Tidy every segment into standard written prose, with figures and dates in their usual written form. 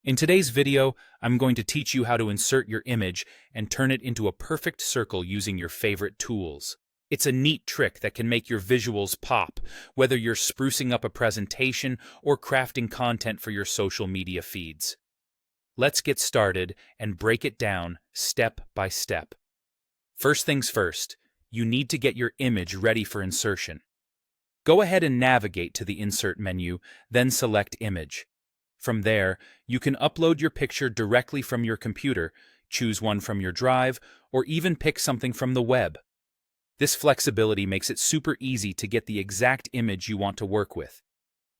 In today's video, I'm going to teach you how to insert your image and turn it into a perfect circle using your favorite tools. It's a neat trick that can make your visuals pop, whether you're sprucing up a presentation or crafting content for your social media feeds. Let's get started and break it down step by step. First things first, you need to get your image ready for insertion. Go ahead and navigate to the Insert menu, then select Image. From there, you can upload your picture directly from your computer, choose one from your drive, or even pick something from the web. This flexibility makes it super easy to get the exact image you want to work with.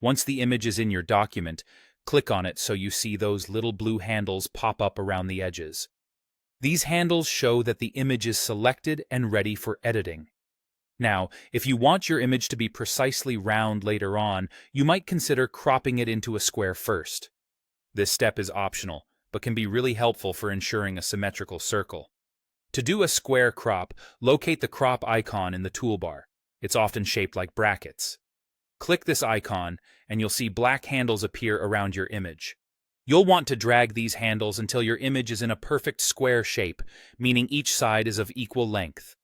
Once the image is in your document, click on it so you see those little blue handles pop up around the edges. These handles show that the image is selected and ready for editing. Now, if you want your image to be precisely round later on, you might consider cropping it into a square first. This step is optional, but can be really helpful for ensuring a symmetrical circle. To do a square crop, locate the crop icon in the toolbar. It's often shaped like brackets. Click this icon, and you'll see black handles appear around your image. You'll want to drag these handles until your image is in a perfect square shape, meaning each side is of equal length.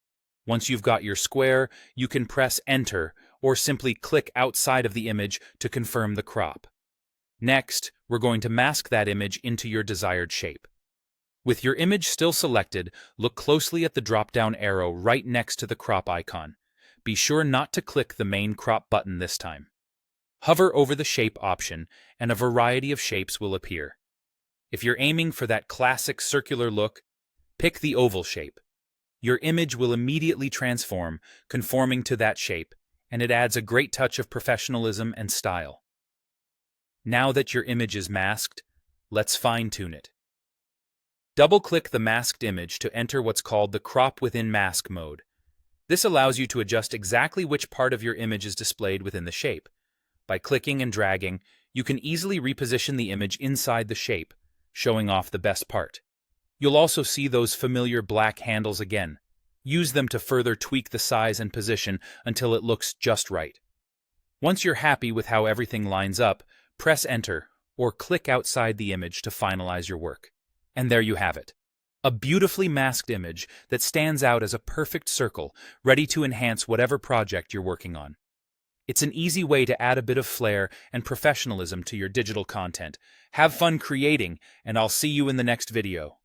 Once you've got your square, you can press Enter or simply click outside of the image to confirm the crop. Next, we're going to mask that image into your desired shape. With your image still selected, look closely at the drop-down arrow right next to the crop icon. Be sure not to click the main crop button this time. Hover over the shape option, and a variety of shapes will appear. If you're aiming for that classic circular look, pick the oval shape. Your image will immediately transform, conforming to that shape, and it adds a great touch of professionalism and style. Now that your image is masked, let's fine-tune it. Double-click the masked image to enter what's called the Crop Within Mask mode. This allows you to adjust exactly which part of your image is displayed within the shape. By clicking and dragging, you can easily reposition the image inside the shape, showing off the best part. You'll also see those familiar black handles again. Use them to further tweak the size and position until it looks just right. Once you're happy with how everything lines up, press Enter or click outside the image to finalize your work. And there you have it. A beautifully masked image that stands out as a perfect circle, ready to enhance whatever project you're working on. It's an easy way to add a bit of flair and professionalism to your digital content. Have fun creating, and I'll see you in the next video.